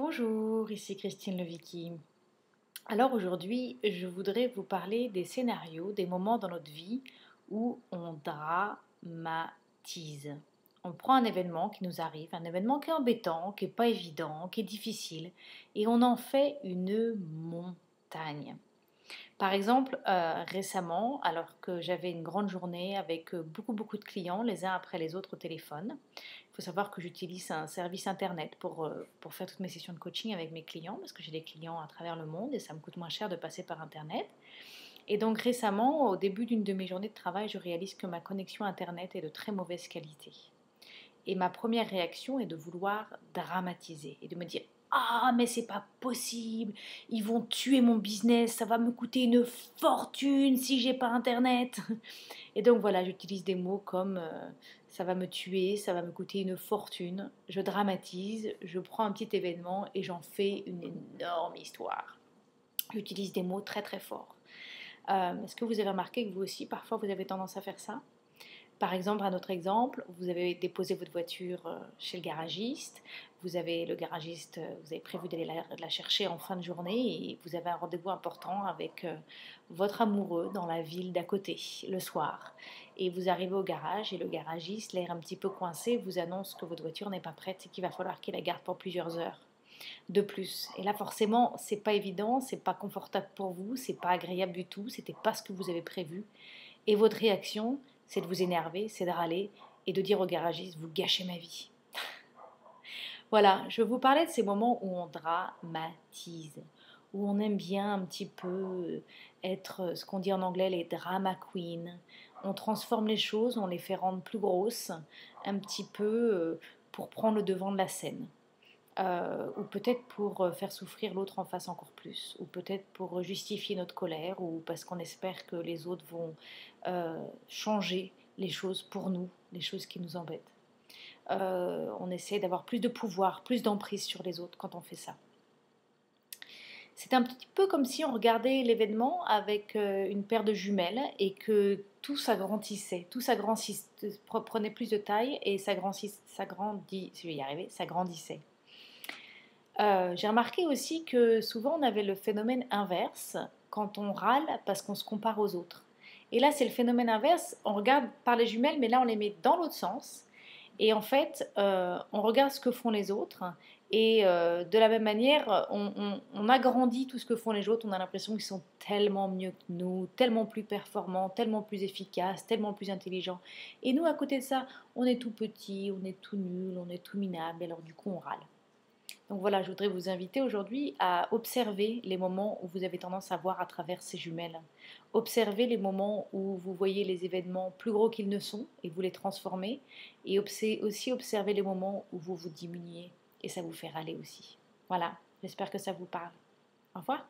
Bonjour, ici Christine Levicky. Alors aujourd'hui, je voudrais vous parler des scénarios, des moments dans notre vie où on dramatise. On prend un événement qui nous arrive, un événement qui est embêtant, qui n'est pas évident, qui est difficile, et on en fait une montagne. Par exemple, récemment, alors que j'avais une grande journée avec beaucoup de clients, les uns après les autres au téléphone, il faut savoir que j'utilise un service internet pour faire toutes mes sessions de coaching avec mes clients, parce que j'ai des clients à travers le monde et ça me coûte moins cher de passer par internet. Et donc récemment, au début d'une de mes journées de travail, je réalise que ma connexion internet est de très mauvaise qualité. Et ma première réaction est de vouloir dramatiser et de me dire: ah, mais c'est pas possible, ils vont tuer mon business, ça va me coûter une fortune si j'ai pas internet. Et donc voilà, j'utilise des mots comme ça va me tuer, ça va me coûter une fortune. Je dramatise, je prends un petit événement et j'en fais une énorme histoire. J'utilise des mots très forts. Est-ce que vous avez remarqué que vous aussi, parfois, vous avez tendance à faire ça? Par exemple, un autre exemple, vous avez déposé votre voiture chez le garagiste, vous avez le garagiste, vous avez prévu d'aller la chercher en fin de journée et vous avez un rendez-vous important avec votre amoureux dans la ville d'à côté le soir. Et vous arrivez au garage et le garagiste, l'air un petit peu coincé, vous annonce que votre voiture n'est pas prête et qu'il va falloir qu'il la garde pour plusieurs heures de plus. Et là, forcément, c'est pas évident, c'est pas confortable pour vous, c'est pas agréable du tout, c'était pas ce que vous avez prévu. Et votre réaction, c'est de vous énerver, c'est de râler et de dire au garagiste: vous gâchez ma vie. Voilà, je vous parlais de ces moments où on dramatise, où on aime bien un petit peu être ce qu'on dit en anglais les drama queens. On transforme les choses, on les fait rendre plus grosses, un petit peu pour prendre le devant de la scène. Ou peut-être pour faire souffrir l'autre en face encore plus, ou peut-être pour justifier notre colère, ou parce qu'on espère que les autres vont changer les choses pour nous, les choses qui nous embêtent. On essaie d'avoir plus de pouvoir, plus d'emprise sur les autres quand on fait ça. C'est un petit peu comme si on regardait l'événement avec une paire de jumelles et que tout s'agrandissait, prenait plus de taille et je vais y arriver, s'agrandissait. J'ai remarqué aussi que souvent on avait le phénomène inverse quand on râle parce qu'on se compare aux autres. Et là, c'est le phénomène inverse, on regarde par les jumelles, mais là on les met dans l'autre sens. Et en fait, on regarde ce que font les autres. Et de la même manière, on agrandit tout ce que font les autres. On a l'impression qu'ils sont tellement mieux que nous, tellement plus performants, tellement plus efficaces, tellement plus intelligents. Et nous, à côté de ça, on est tout petit, on est tout nul, on est tout minable. Et alors du coup, on râle. Donc voilà, je voudrais vous inviter aujourd'hui à observer les moments où vous avez tendance à voir à travers ces jumelles. Observez les moments où vous voyez les événements plus gros qu'ils ne sont et vous les transformez. Et aussi observez les moments où vous vous diminuez et ça vous fait râler aussi. Voilà, j'espère que ça vous parle. Au revoir.